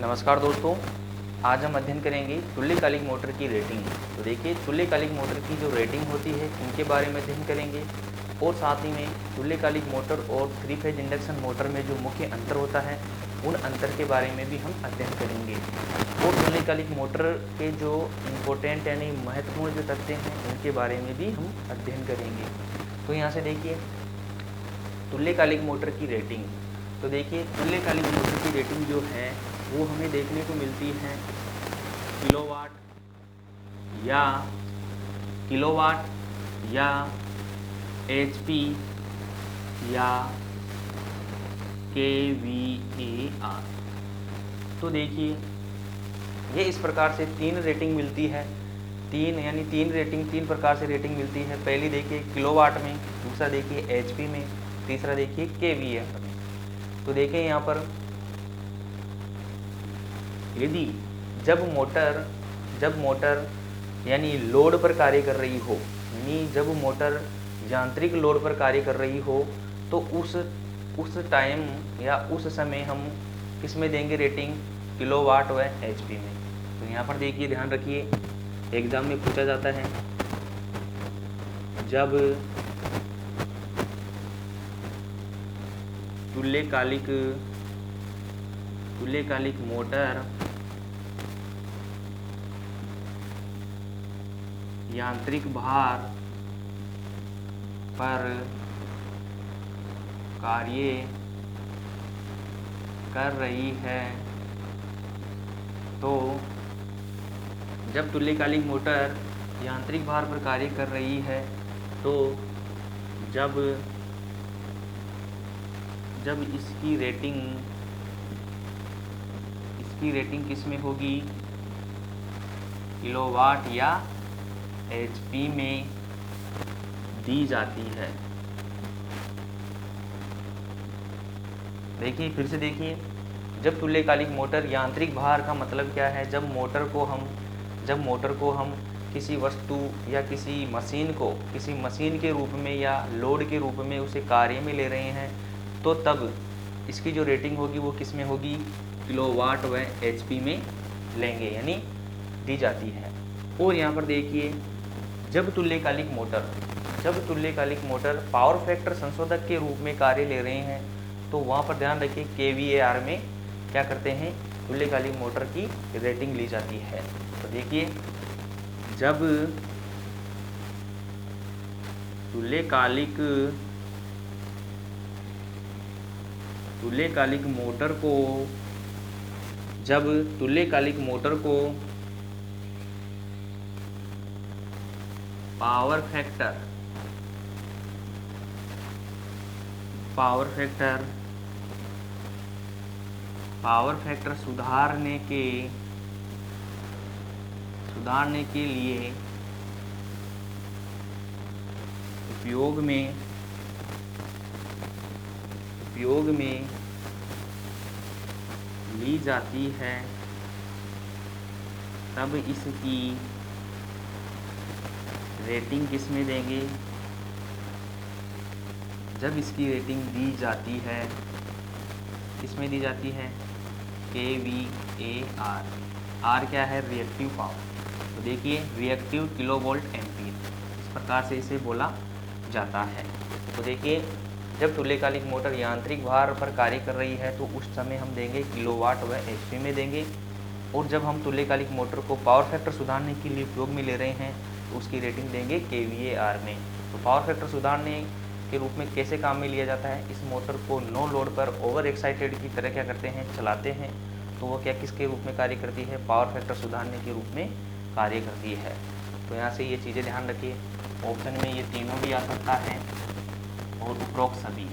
नमस्कार दोस्तों, आज हम अध्ययन करेंगे तुल्यकालिक मोटर की रेटिंग। तो देखिए, तुल्यकालिक मोटर की जो रेटिंग होती है उनके बारे में अध्ययन करेंगे और साथ ही में तुल्यकालिक मोटर और 3 फेज इंडक्शन मोटर में जो मुख्य अंतर होता है उन अंतर के बारे में भी हम अध्ययन करेंगे। और तुल्यकालिक मोटर के जो इम्पोर्टेंट यानी महत्वपूर्ण जो तथ्य हैं उनके बारे में भी हम अध्ययन करेंगे। तो यहाँ से देखिए, तुल्यकालिक मोटर की रेटिंग। तो देखिए, तुल्यकालिक मोटर की रेटिंग जो है वो हमें देखने को मिलती है किलोवाट या एचपी या केवीएआर। तो देखिए, ये इस प्रकार से तीन रेटिंग मिलती है। तीन प्रकार से रेटिंग मिलती है। पहली देखिए किलोवाट में, दूसरा देखिए एचपी में, तीसरा देखिए केवीएआर में। तो देखिए यहाँ पर यदि जब मोटर यानी लोड पर कार्य कर रही हो, यानी जब मोटर यांत्रिक लोड पर कार्य कर रही हो, तो उस टाइम या उस समय हम किस में देंगे रेटिंग? किलोवाट व एचपी में। तो यहाँ पर देखिए, ध्यान रखिए, एग्जाम में पूछा जाता है, जब तुल्यकालिक मोटर यांत्रिक भार पर कार्य कर रही है, तो जब तुल्यकालिक मोटर यांत्रिक भार पर कार्य कर रही है, तो जब इसकी रेटिंग किस में होगी? किलोवाट या एचपी में दी जाती है। देखिए, फिर से देखिए, जब तुल्यकालिक मोटर यांत्रिक भार का मतलब क्या है? जब मोटर को हम किसी वस्तु या किसी मशीन के रूप में या लोड के रूप में उसे कार्य में ले रहे हैं, तो तब इसकी जो रेटिंग होगी वो किस में होगी? किलोवाट व एचपी में लेंगे, यानी दी जाती है। और यहाँ पर देखिए, जब तुल्यकालिक मोटर पावर फैक्टर संशोधक के रूप में कार्य ले रहे हैं, तो वहाँ पर ध्यान रखिए केवीएआर में क्या करते हैं? तुल्यकालिक मोटर की रेटिंग ली जाती है। तो देखिए, जब तुल्यकालिक मोटर को पावर फैक्टर सुधारने के लिए उपयोग में ली जाती है, तब इसकी रेटिंग किस में देंगे? जब इसकी रेटिंग दी जाती है, किस में दी जाती है? केवीएआर। आर क्या है? Reactive power. तो देखिए, रिएक्टिव किलोवोल्ट एम्पीयर, इस प्रकार से इसे बोला जाता है। तो देखिए, जब तुल्यकालिक मोटर यांत्रिक भार पर कार्य कर रही है, तो उस समय हम देंगे किलोवाट व एचपी में देंगे। और जब हम तुल्यकालिक मोटर को पावर फैक्टर सुधारने के लिए उपयोग में ले रहे हैं, तो उसकी रेटिंग देंगे केवीएआर में। तो पावर फैक्टर सुधारने के रूप में कैसे काम में लिया जाता है? इस मोटर को नो लोड पर ओवर एक्साइटेड की तरह क्या करते हैं? चलाते हैं। तो वो क्या किसके रूप में कार्य करती है? पावर फैक्टर सुधारने के रूप में कार्य करती है। तो यहाँ से ये चीज़ें ध्यान रखिए। ऑप्शन में ये तीनों भी आ सकता है और उपरोक्त सभी।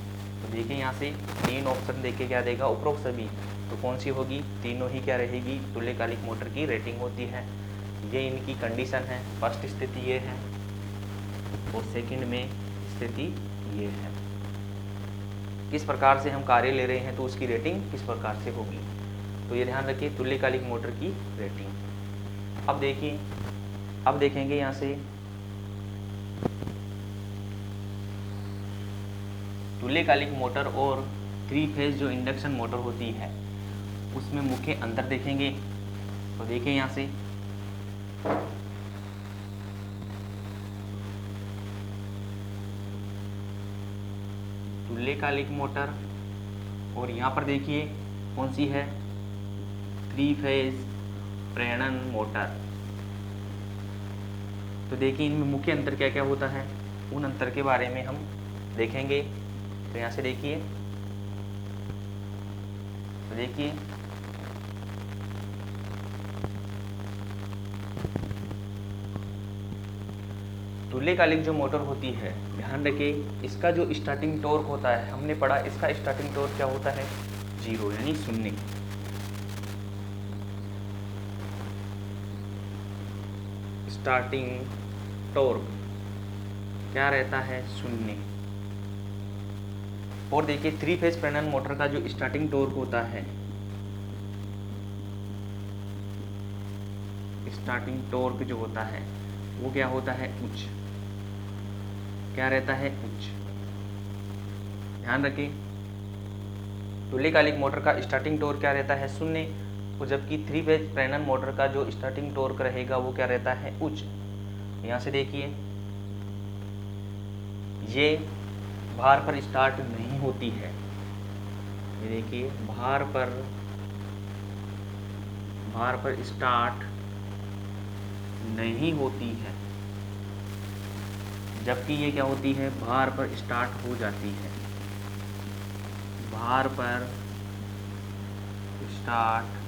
तो देखिए, यहाँ से 3 ऑप्शन देखे क्या देगा? उपरोक्त सभी। तो कौन सी होगी? तीनों ही क्या रहेगी? तुल्यकालिक मोटर की रेटिंग होती है। ये इनकी कंडीशन है। फर्स्ट स्थिति ये है और सेकंड में स्थिति ये है। किस प्रकार से हम कार्य ले रहे हैं, तो उसकी रेटिंग किस प्रकार से होगी। तो ये ध्यान रखिए, तुल्यकालिक मोटर की रेटिंग। अब देखिए, अब देखेंगे यहाँ से तुल्यकालिक मोटर और 3 फेज जो इंडक्शन मोटर होती है उसमें मुख्य अंतर देखेंगे। तो देखिए यहाँ से तुल्यकालिक मोटर, और यहाँ पर देखिए कौन सी है, 3 फेज प्रेरण मोटर। तो देखिए इनमें मुख्य अंतर क्या क्या होता है, उन अंतर के बारे में हम देखेंगे। तो यहाँ से देखिए, तो देखिए तुल्यकालिक जो मोटर होती है, ध्यान रखिए इसका जो स्टार्टिंग टॉर्क होता है, हमने पढ़ा इसका स्टार्टिंग टॉर्क क्या होता है, 0 यानी 0। स्टार्टिंग टॉर्क क्या रहता है, 0। और देखिए 3 फेज प्रेरण मोटर का जो स्टार्टिंग टॉर्क होता है, स्टार्टिंग टॉर्क जो होता है वो क्या होता है, उच्च। क्या रहता है, उच्च। ध्यान रखिए तुल्यकालिक मोटर का स्टार्टिंग टॉर्क क्या रहता है, 0, और जबकि 3 फेज प्रेरण मोटर का जो स्टार्टिंग टॉर्क रहेगा वो क्या रहता है, उच्च। यहाँ से देखिए ये भार पर स्टार्ट नहीं होती है, ये देखिए भार पर स्टार्ट नहीं होती है, जबकि ये क्या होती है, भार पर स्टार्ट हो जाती है। भार पर स्टार्ट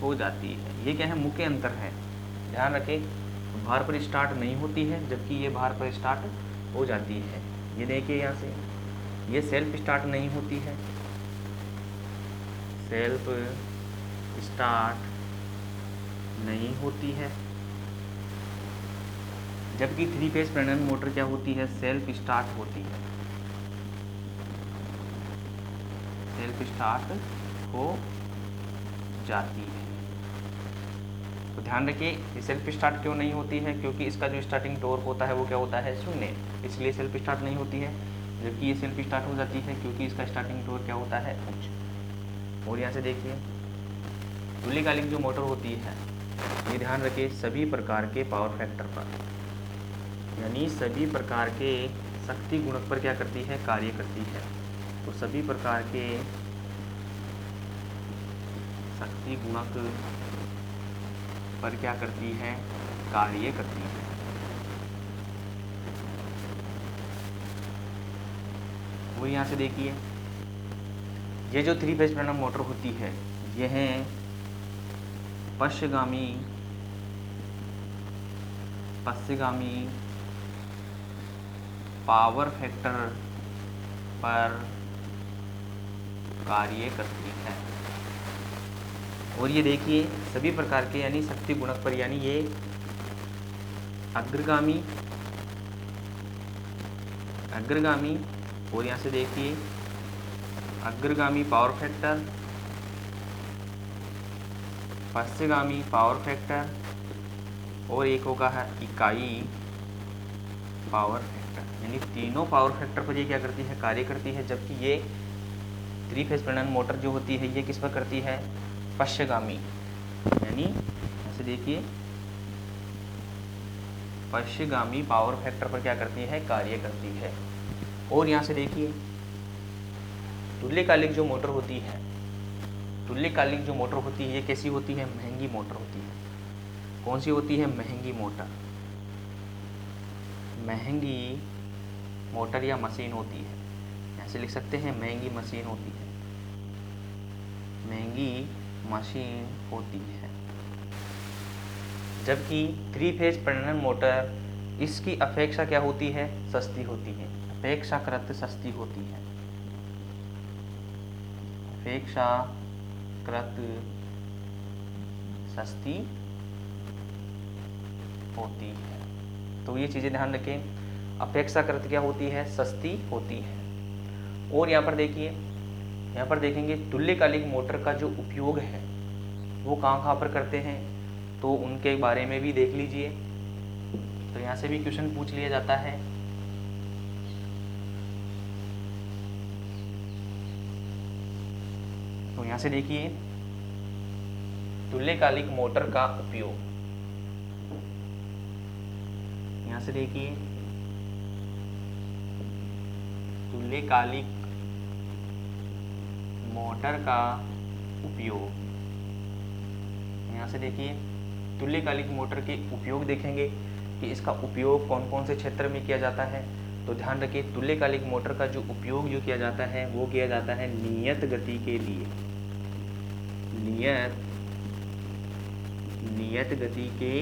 हो जाती है, ये क्या है, मुख्य अंतर है। ध्यान रखें, भार पर स्टार्ट नहीं होती है जबकि ये भार पर स्टार्ट हो जाती है। ये देखिए यहाँ से ये सेल्फ स्टार्ट नहीं होती है, सेल्फ स्टार्ट नहीं होती है, जबकि 3 फेज प्रेरण मोटर क्या होती है, सेल्फ स्टार्ट होती है, सेल्फ स्टार्ट हो जाती है। तो ध्यान रखिए ये सेल्फ स्टार्ट क्यों नहीं होती है, क्योंकि इसका जो स्टार्टिंग टॉर्क होता है वो क्या होता है, 0, इसलिए सेल्फ स्टार्ट नहीं होती है। जबकि ये सेल्फ स्टार्ट हो जाती है क्योंकि इसका स्टार्टिंग टॉर्क क्या होता है, उच्च। और यहाँ से देखिए तुल्यकालिक जो मोटर होती है, ये ध्यान रखिए सभी प्रकार के पावर फैक्टर पर, यानी सभी प्रकार के शक्ति गुणक पर क्या करती है, कार्य करती है। तो सभी प्रकार के शक्ति गुणक पर क्या करती है, कार्य करती है। वो यहाँ से देखिए ये जो 3 फेज प्रेरण मोटर होती है, ये है पश्चगामी पावर फैक्टर पर कार्य करती है। और ये देखिए सभी प्रकार के यानी शक्ति गुणक पर, यानी ये अग्रगामी, और यहाँ से देखिए अग्रगामी पावर फैक्टर, पश्चगामी पावर फैक्टर, और एक होगा है इकाई पावर फैक्टर, यानी तीनों पावर फैक्टर पर ये क्या करती है, कार्य करती है। जबकि ये 3 फेज प्रेरण मोटर जो होती है ये किस पर करती है, पश्चगामी, यानी ऐसे देखिए पश्चगामी पावर फैक्टर पर क्या करती है, कार्य करती है। और यहाँ से देखिए तुल्यकालिक जो मोटर होती है, तुल्यकालिक जो मोटर होती है ये कैसी होती है, महंगी मोटर होती है। कौन सी होती है, महंगी मोटर, महंगी मोटर या मशीन होती है। ऐसे लिख सकते हैं महंगी मशीन होती है, महंगी मशीन होती है। जबकि 3 फेज प्रेरण मोटर इसकी अपेक्षा क्या होती है, सस्ती होती है, अपेक्षाकृत सस्ती होती है, अपेक्षाकृत सस्ती होती है। तो ये चीज़ें ध्यान रखें, अपेक्षाकृत क्या होती है, सस्ती होती है। और यहाँ पर देखिए, यहाँ पर देखेंगे तुल्यकालिक मोटर का जो उपयोग है वो कहाँ पर करते हैं, तो उनके बारे में भी देख लीजिए। तो यहाँ से भी क्वेश्चन पूछ लिया जाता है। तो यहाँ से देखिए तुल्यकालिक मोटर का उपयोग, यहाँ से देखिए तुल्यकालिक मोटर का उपयोग, यहाँ से देखिए तुल्यकालिक मोटर के उपयोग देखेंगे कि इसका उपयोग कौन कौन से क्षेत्र में किया जाता है। तो ध्यान रखिए तुल्यकालिक मोटर का जो उपयोग जो किया जाता है वो किया जाता है नियत गति के लिए, नियत गति के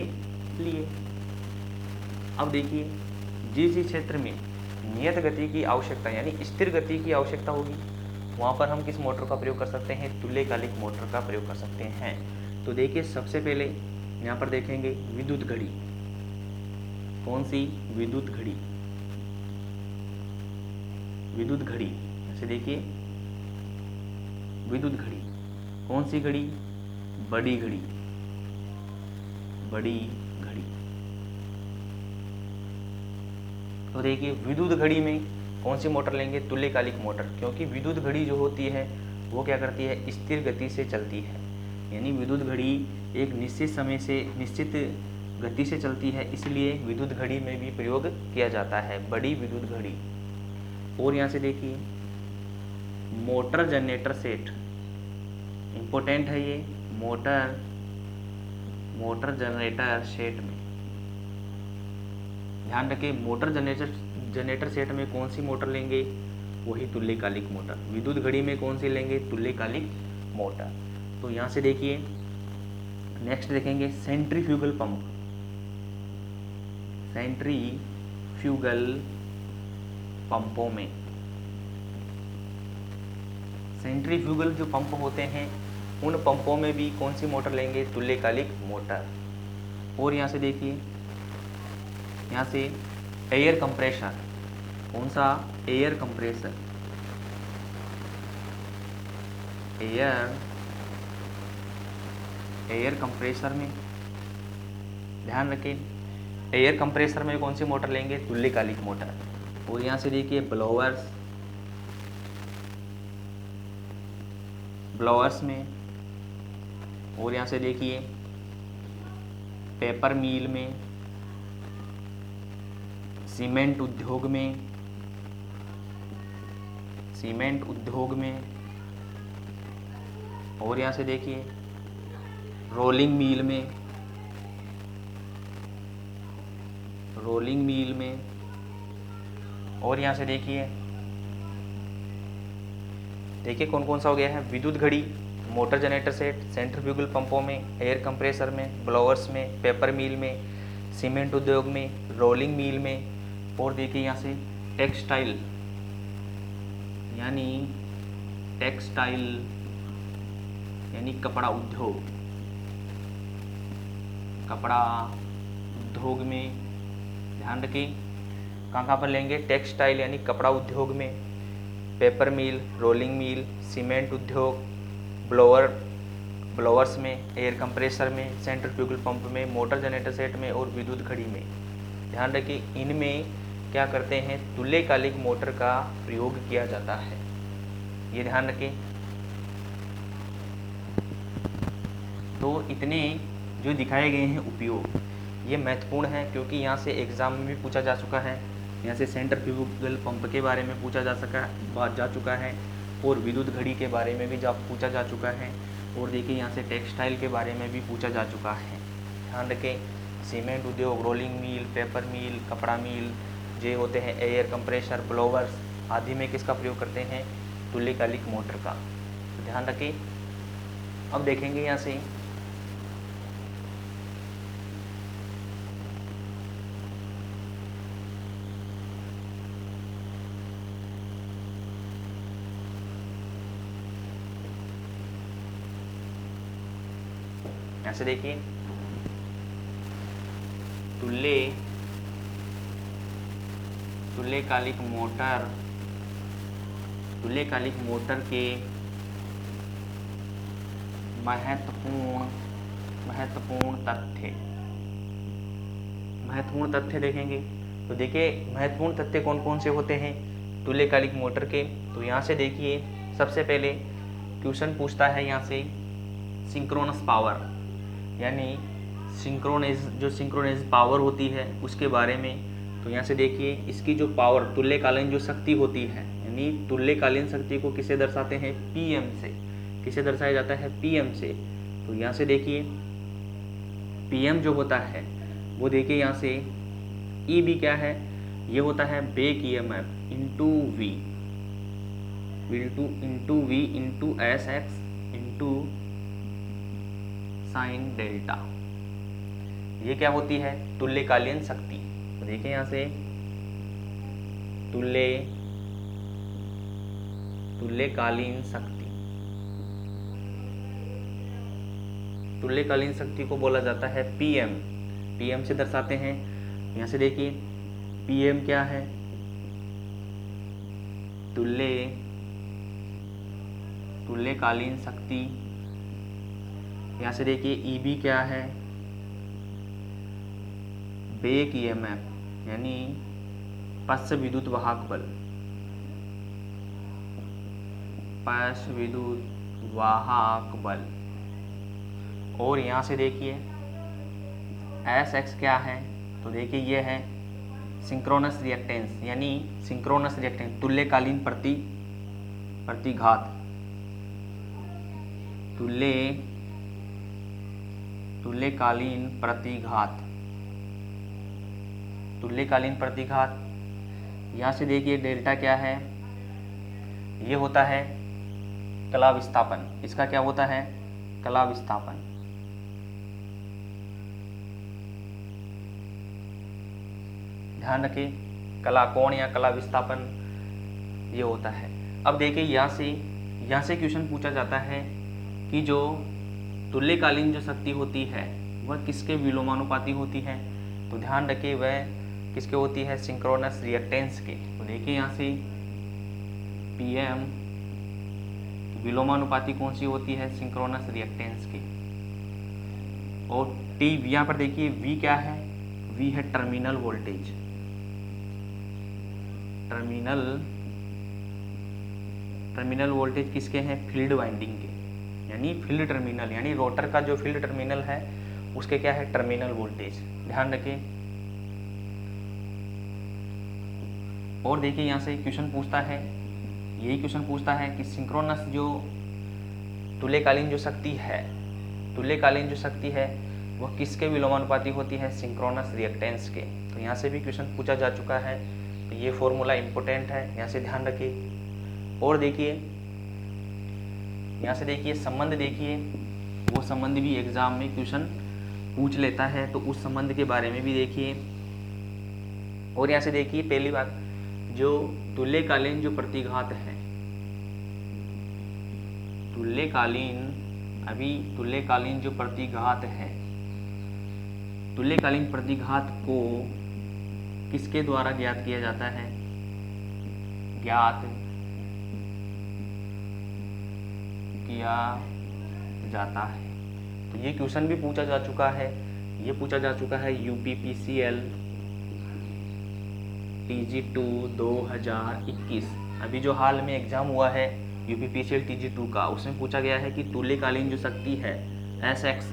लिए। अब देखिए जिस क्षेत्र में नियत गति की आवश्यकता यानी स्थिर गति की आवश्यकता होगी वहाँ पर हम किस मोटर का प्रयोग कर सकते हैं, तुल्यकालिक मोटर का प्रयोग कर सकते हैं। तो देखिए सबसे पहले यहाँ पर देखेंगे विद्युत घड़ी। कौन सी? विद्युत घड़ी। विद्युत घड़ी ऐसे देखिए विद्युत घड़ी। कौन सी घड़ी? बड़ी घड़ी, बड़ी घड़ी। तो देखिए विद्युत घड़ी में कौन सी मोटर लेंगे? तुल्यकालिक मोटर, क्योंकि विद्युत घड़ी जो होती है वो क्या करती है? स्थिर गति से चलती है। यानी विद्युत घड़ी एक निश्चित समय से निश्चित गति से चलती है, इसलिए विद्युत घड़ी में भी प्रयोग किया जाता है, बड़ी विद्युत घड़ी। और यहाँ से देखिए मोटर जनरेटर सेट, इम्पोर्टेंट है ये, मोटर जनरेटर सेट में ध्यान रखें। मोटर जनरेटर सेट में कौन सी मोटर लेंगे? वही तुल्यकालिक मोटर। विद्युत घड़ी में कौन सी लेंगे? तुल्यकालिक मोटर। तो यहाँ से देखिए नेक्स्ट देखेंगे सेंट्रीफ्यूगल पंप। सेंट्रीफ्यूगल पंपों में, सेंट्रीफ्यूगल जो पंप होते हैं उन पंपों में भी कौन सी मोटर लेंगे? तुल्यकालिक मोटर। और यहाँ से देखिए यहाँ से एयर कंप्रेसर। कौन सा? Air compressor. एयर कंप्रेसर में ध्यान रखें, एयर कंप्रेसर में कौन सी मोटर लेंगे? तुल्यकालिक मोटर। और यहाँ से देखिए ब्लोअर्स में। और यहाँ से देखिए पेपर मिल में, सीमेंट उद्योग में। और यहाँ से देखिए रोलिंग मिल में। और यहाँ से देखिए कौन कौन सा हो गया है? विद्युत घड़ी, मोटर जनरेटर सेट, सेंट्रीफ्यूगल पंपों में, एयर कंप्रेसर में, ब्लोअर्स में, पेपर मिल में, सीमेंट उद्योग में, रोलिंग मिल में। और देखिए यहाँ से टेक्सटाइल यानी कपड़ा उद्योग में ध्यान रखें कहाँ पर लेंगे? टेक्सटाइल यानी कपड़ा उद्योग में, पेपर मिल, रोलिंग मिल, सीमेंट उद्योग, ब्लोअर्स में, एयर कंप्रेसर में, सेंट्रीफ्यूगल पंप में, मोटर जनरेटर सेट में और विद्युत घड़ी में। ध्यान रखें इनमें क्या करते हैं? तुल्यकालिक मोटर का प्रयोग किया जाता है, ये ध्यान रखें। तो इतने जो दिखाए गए हैं उपयोग ये महत्वपूर्ण है, क्योंकि यहाँ से एग्ज़ाम में भी पूछा जा चुका है। यहाँ से सेंट्रीफ्यूगल पंप के बारे में पूछा जा चुका है और विद्युत घड़ी के बारे में भी पूछा जा चुका है। और देखिए यहाँ से टेक्सटाइल के बारे में भी पूछा जा चुका है। ध्यान रखें सीमेंट उद्योग, रोलिंग मिल, पेपर मिल, कपड़ा मिल जो होते हैं, एयर कंप्रेसर, ब्लोअर्स आदि में किसका प्रयोग करते हैं? तुल्यकालिक मोटर का। तो ध्यान रखें। अब देखेंगे यहाँ से देखिए तुल्यकालिक मोटर के महत्वपूर्ण तथ्य देखेंगे। तो देखिए महत्वपूर्ण तथ्य कौन कौन से होते हैं तुल्यकालिक मोटर के? तो यहाँ से देखिए सबसे पहले क्वेश्चन पूछता है यहाँ से सिंक्रोनस पावर, यानी जो सिंक्रोनाइज पावर होती है उसके बारे में। तो यहाँ से देखिए इसकी जो पावर, तुल्यकालीन जो शक्ति होती है, यानी तुल्यकालीन शक्ति को किसे दर्शाते हैं, पीएम से। किसे दर्शाया जाता है, पीएम से। तो यहाँ से देखिए पीएम जो होता है वो देखिए यहाँ से ई बी क्या है, ये होता है back EMF into V, into V into S X into sine delta. ये क्या होती है, तुल्यकालीन शक्ति। तो देखिए यहाँ से तुल्यकालीन शक्ति, तुल्यकालीन शक्ति को बोला जाता है पीएम। पीएम से दर्शाते हैं। यहाँ से देखिए पीएम क्या है, तुल्यकालीन शक्ति। यहाँ से देखिए ईबी क्या है, बेक ईएमएफ, यानी पश्च विद्युत वाहक बल, पश्च विद्युत वाहक बल। और यहाँ से देखिए एस एक्स क्या है, तो देखिए ये है सिंक्रोनस रिएक्टेंस, यानी सिंक्रोनस रिएक्टेंस तुल्यकालीन प्रतिघात, तुल्यकालीन प्रतिघात, तुल्यकालीन प्रतिघात। यहाँ से देखिए डेल्टा क्या है, ये होता है कला विस्थापन। इसका क्या होता है, कला विस्थापन। ध्यान रखिए कला कोण या कला विस्थापन ये होता है। अब देखिए यहाँ से क्वेश्चन पूछा जाता है कि जो तुल्यकालीन जो शक्ति होती है वह किसके विलोमानुपाती होती है। तो ध्यान रखिए वह किसके होती है, सिंक्रोनस रिएक्टेंस के। तो देखिए यहाँ से पीएम विलोमानुपाती कौन सी होती है, सिंक्रोनस रिएक्टेंस की। और टी यहाँ पर देखिए वी क्या है, वी है टर्मिनल वोल्टेज, टर्मिनल वोल्टेज किसके हैं, फील्ड वाइंडिंग के, यानी फील्ड टर्मिनल, यानी रोटर का जो फील्ड टर्मिनल है उसके क्या है, टर्मिनल वोल्टेज। ध्यान रखिए। और देखिए यहाँ से क्वेश्चन पूछता है, यही क्वेश्चन पूछता है कि सिंक्रोनस जो तुल्यकालीन जो शक्ति है वह किसके विलोमानुपाती होती है, सिंक्रोनस रिएक्टेंस के। तो यहाँ से भी क्वेश्चन पूछा जा चुका है। तो ये फॉर्मूला इंपॉर्टेंट है, यहाँ से ध्यान रखिए। और देखिए यहाँ से देखिए संबंध, देखिए वो संबंध भी एग्जाम में क्वेश्चन पूछ लेता है, तो उस संबंध के बारे में भी देखिए। और यहाँ से देखिए पहली बात, जो तुल्यकालीन जो प्रतिघात है, तुल्यकालीन जो प्रतिघात है, तुल्यकालीन प्रतिघात को किसके द्वारा ज्ञात किया जाता है, ज्ञात किया जाता है। तो ये क्वेश्चन भी पूछा जा चुका है, ये पूछा जा चुका है यूपीपीसीएल TG2 2021, अभी जो हाल में एग्जाम हुआ है यूपीपीसीएल TG2 का, उसमें पूछा गया है कि तुल्यकालीन जो शक्ति है SX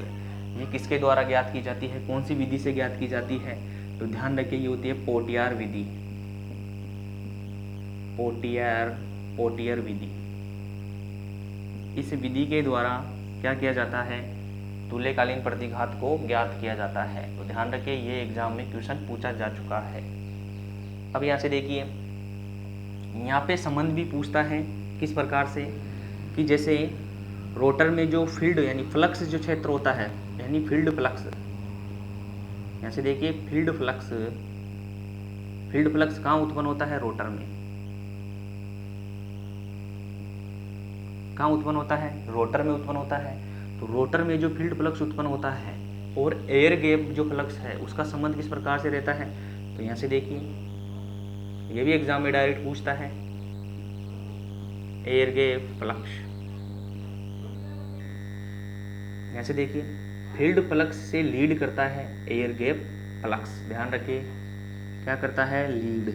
ये किसके द्वारा ज्ञात की जाती है, कौन सी विधि से ज्ञात की जाती है। तो ध्यान रखिए ये होती है पोटियर विधि, पोटियर विधि। इस विधि के द्वारा क्या किया जाता है, तुल्यकालीन प्रतिघात को ज्ञात किया जाता है। तो ध्यान रखिए ये एग्जाम में क्वेश्चन पूछा जा चुका है। अब यहाँ से देखिए यहाँ पे संबंध भी पूछता है किस प्रकार से, कि जैसे रोटर में जो फील्ड यानी फ्लक्स जो क्षेत्र होता है, यानी फील्ड फ्लक्स, यहाँ से देखिए फील्ड फ्लक्स कहाँ उत्पन्न होता है, रोटर में। कहाँ उत्पन्न होता है, रोटर में उत्पन्न होता है। तो रोटर में जो फील्ड फ्लक्स उत्पन्न होता है और एयर गैप जो फ्लक्स है उसका संबंध किस प्रकार से रहता है। तो यहाँ से देखिए ये भी एग्जाम में डायरेक्ट पूछता है, एयर गैप फ्लक्स। यहाँ से देखिए फील्ड फ्लक्स से लीड करता है एयर गैप फ्लक्स। ध्यान रखिए क्या करता है, लीड।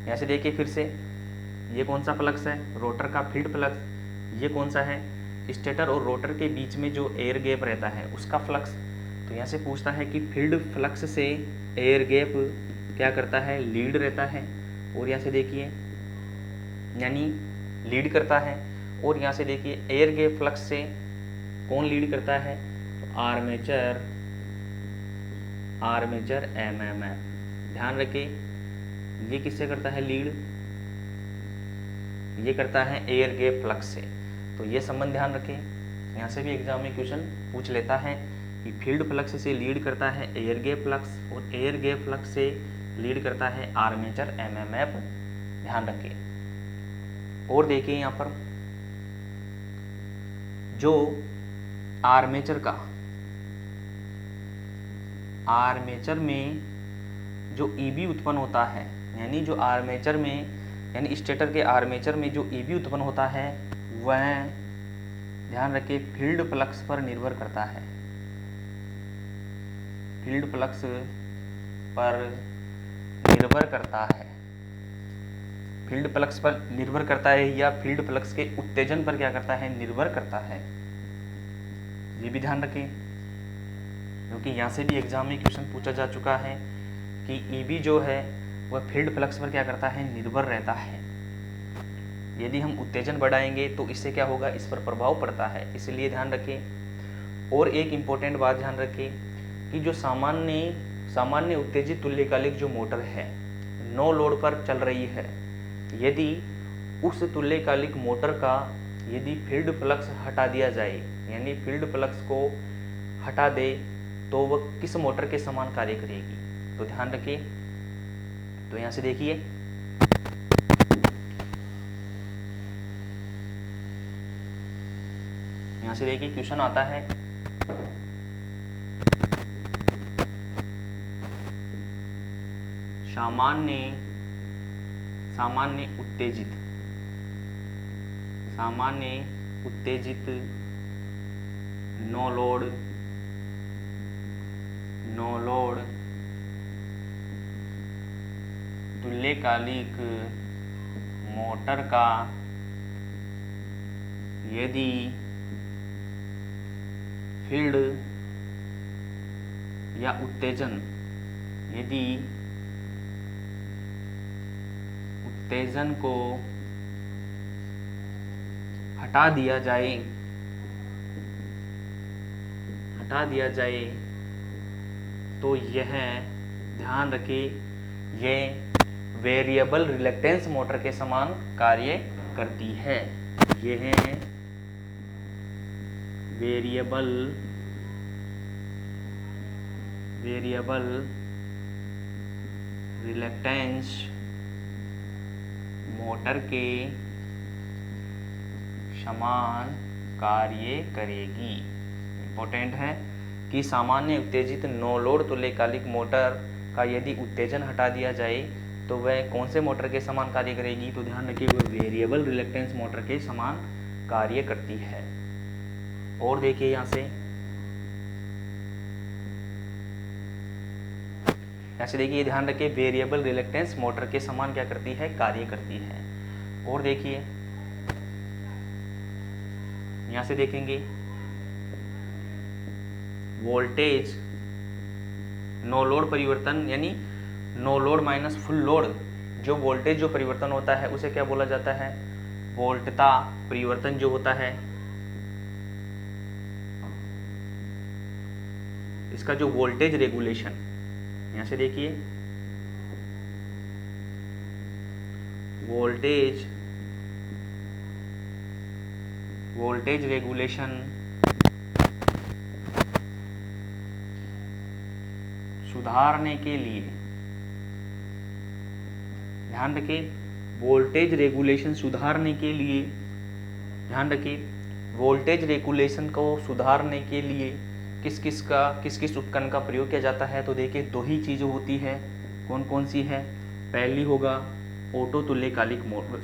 यहाँ से देखिए फिर से ये कौन सा फ्लक्स है, रोटर का फील्ड फ्लक्स। ये कौन सा है, स्टेटर और रोटर के बीच में जो एयर गैप रहता है उसका फ्लक्स। तो यहाँ से पूछता है कि फील्ड फ्लक्स से एयर गैप क्या करता है, लीड रहता है। और यहाँ से देखिए यानी लीड करता है। और यहाँ से देखिए एयर गैप फ्लक्स से कौन लीड करता है, तो आर्मेचर एमएमएफ। ध्यान रखें ये किससे करता है लीड, ये करता है एयर गैप फ्लक्स से। तो ये संबंध ध्यान रखें, यहाँ से भी एग्जाम में क्वेश्चन पूछ लेता है कि फील्ड फ्लक्स से लीड करता है एयर गैप फ्लक्स और एयर गैप फ्लक्स से लीड करता है आर्मेचर एमएमएफ। ध्यान रखें। और देखिए यहाँ पर जो आर्मेचर में जो ईबी उत्पन्न होता है, यानी जो आर्मेचर में यानी स्टेटर के आर्मेचर में जो ईबी उत्पन्न होता है वह ध्यान रखिए फील्ड फ्लक्स पर निर्भर करता है। फील्ड फ्लक्स पर निर्भर करता है, फील्ड फ्लक्स पर निर्भर करता है या फील्ड फ्लक्स के उत्तेजन पर क्या करता है, निर्भर करता है। ये भी ध्यान रखें क्योंकि यहाँ से भी एग्जाम में क्वेश्चन पूछा जा चुका है कि ईबी जो है वह फील्ड फ्लक्स पर क्या करता है, निर्भर रहता है। यदि हम उत्तेजन बढ़ाएंगे तो इससे क्या होगा, इस पर प्रभाव पड़ता है, इसलिए ध्यान रखें। और एक इम्पोर्टेंट बात ध्यान रखें कि जो सामान्य उत्तेजित तुल्यकालिक जो मोटर है नो लोड पर चल रही है, यदि उस तुल्यकालिक मोटर का यदि फील्ड फ्लक्स हटा दिया जाए यानी फील्ड फ्लक्स को हटा दे तो वह किस मोटर के समान कार्य करेगी। तो ध्यान रखिए। तो यहाँ से देखिए क्वेश्चन आता है सामान्य उत्तेजित नो लोड तुल्यकालिक मोटर का यदि फील्ड या उत्तेजन को हटा दिया जाए तो यह ध्यान रखिए यह वेरिएबल रिलक्टेंस मोटर के समान कार्य करती है। यह वेरिएबल रिलक्टेंस मोटर के समान कार्य करेगी। इंपॉर्टेंट है कि सामान्य उत्तेजित नो लोड तुल्यकालिक मोटर का यदि उत्तेजन हटा दिया जाए तो वह कौन से मोटर के समान कार्य करेगी। तो ध्यान रखिए वह वेरिएबल रिलक्टेंस मोटर के समान कार्य करती है। और देखिए यहाँ से देखिए ध्यान रखिए वेरिएबल रिलक्टेंस मोटर के समान क्या करती है, कार्य करती है। और देखिए यहाँ से देखेंगे वोल्टेज नो लोड परिवर्तन यानी no load minus full load, जो वोल्टेज जो परिवर्तन होता है उसे क्या बोला जाता है, वोल्टता परिवर्तन जो होता है, इसका जो वोल्टेज रेगुलेशन, यहां से देखिए वोल्टेज रेगुलेशन सुधारने के लिए, ध्यान रखिए वोल्टेज रेगुलेशन सुधारने के लिए, ध्यान रखिए वोल्टेज रेगुलेशन को सुधारने के लिए किस किस उपकरण का प्रयोग किया जाता है। तो देखिए दो ही चीज़ें होती है, कौन कौन सी है, पहली होगा ऑटो तुल्यकालिक मोटर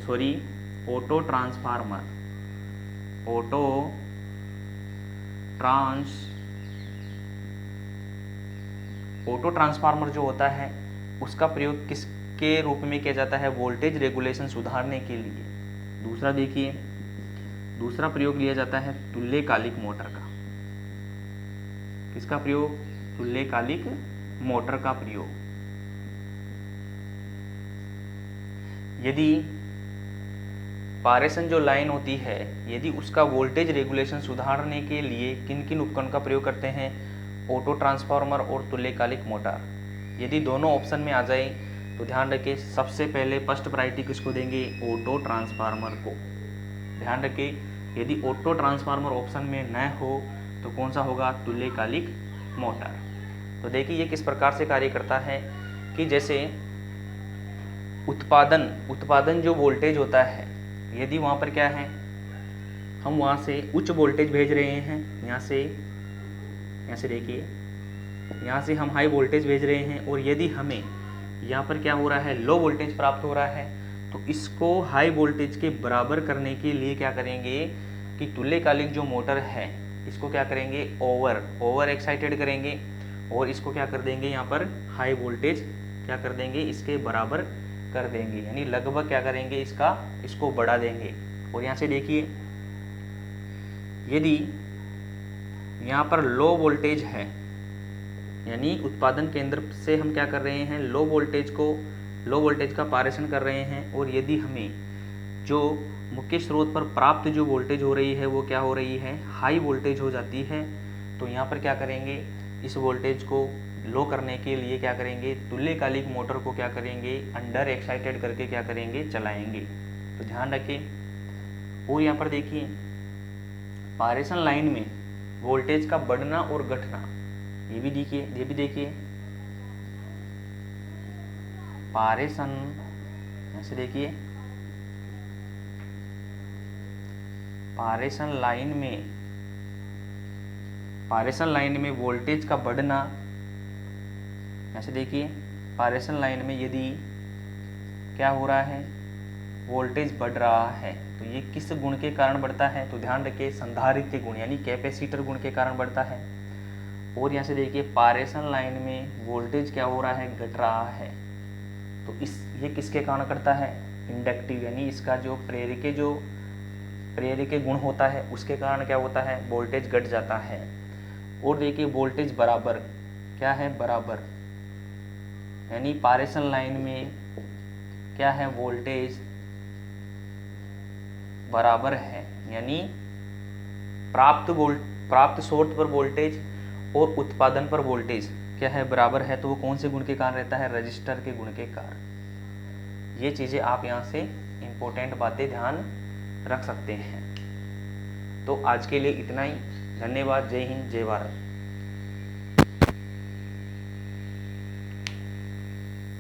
ऑटो ट्रांसफार्मर जो होता है उसका प्रयोग के रूप में किया जाता है वोल्टेज रेगुलेशन सुधारने के लिए। दूसरा देखिए, दूसरा प्रयोग लिया जाता है तुल्यकालिक मोटर का। किसका प्रयोग? तुल्यकालिक मोटर का प्रयोग। यदि पारेषण जो लाइन होती है, यदि उसका वोल्टेज रेगुलेशन सुधारने के लिए किन किन उपकरण का प्रयोग करते हैं? ऑटो ट्रांसफार्मर और तुल्यकालिक मोटर। यदि दोनों ऑप्शन में आ जाए तो ध्यान रखें, सबसे पहले फर्स्ट प्रायोरिटी किसको देंगे? ऑटो ट्रांसफार्मर को। ध्यान रखें, यदि ऑटो ट्रांसफार्मर ऑप्शन में न हो तो कौन सा होगा? तुल्यकालिक मोटर। तो देखिए ये किस प्रकार से कार्य करता है कि जैसे उत्पादन जो वोल्टेज होता है, यदि वहाँ पर क्या है, हम वहाँ से उच्च वोल्टेज भेज रहे हैं, यहाँ से देखिए, यहाँ से हम हाई वोल्टेज भेज रहे हैं, और यदि हमें यहाँ पर क्या हो रहा है? लो वोल्टेज प्राप्त हो रहा है, तो इसको हाई वोल्टेज के बराबर करने के लिए क्या करेंगे कि तुल्यकालिक जो मोटर है इसको क्या करेंगे? ओवर एक्साइटेड करेंगे, और इसको क्या कर देंगे? यहाँ पर हाई वोल्टेज क्या कर देंगे? इसके बराबर कर देंगे, यानी लगभग क्या करेंगे? इसको बढ़ा देंगे। और यहाँ से देखिए, यदि यहाँ पर लो वोल्टेज है, यानी उत्पादन केंद्र से हम क्या कर रहे हैं? लो वोल्टेज का पारेषण कर रहे हैं, और यदि हमें जो मुख्य स्रोत पर प्राप्त जो वोल्टेज हो रही है वो क्या हो रही है? हाई वोल्टेज हो जाती है, तो यहाँ पर क्या करेंगे? इस वोल्टेज को लो करने के लिए क्या करेंगे? तुल्यकालिक मोटर को क्या करेंगे? अंडर एक्साइटेड करके क्या करेंगे? चलाएंगे। तो ध्यान रखें। और यहाँ पर देखिए, पारेषण लाइन में वोल्टेज का बढ़ना और घटना, ये भी देखिए पारेषण, ऐसे देखिए, पारेषण लाइन में वोल्टेज का बढ़ना, ऐसे देखिए, पारेषण लाइन में यदि क्या हो रहा है? वोल्टेज बढ़ रहा है, तो ये किस गुण के कारण बढ़ता है? तो ध्यान रखिए, संधारित्र गुण यानी कैपेसिटर गुण के कारण बढ़ता है। और यहाँ से देखिए, पारेषण लाइन में वोल्टेज क्या हो रहा है? घट रहा है, तो ये किसके कारण करता है? इंडक्टिव, यानी इसका जो प्रेरक गुण होता है उसके कारण क्या होता है? वोल्टेज घट जाता है। और देखिए, वोल्टेज बराबर क्या है? बराबर, यानी पारेषण लाइन में क्या है? वोल्टेज बराबर है, यानी प्राप्त स्रोत पर वोल्टेज और उत्पादन पर वोल्टेज क्या है? बराबर है। तो वो कौन से गुण के कारण रहता है? रजिस्टर के गुण के कारण। ये चीजें आप यहाँ से इंपॉर्टेंट बातें ध्यान रख सकते हैं। तो आज के लिए इतना ही। धन्यवाद। जय हिंद, जय भारत।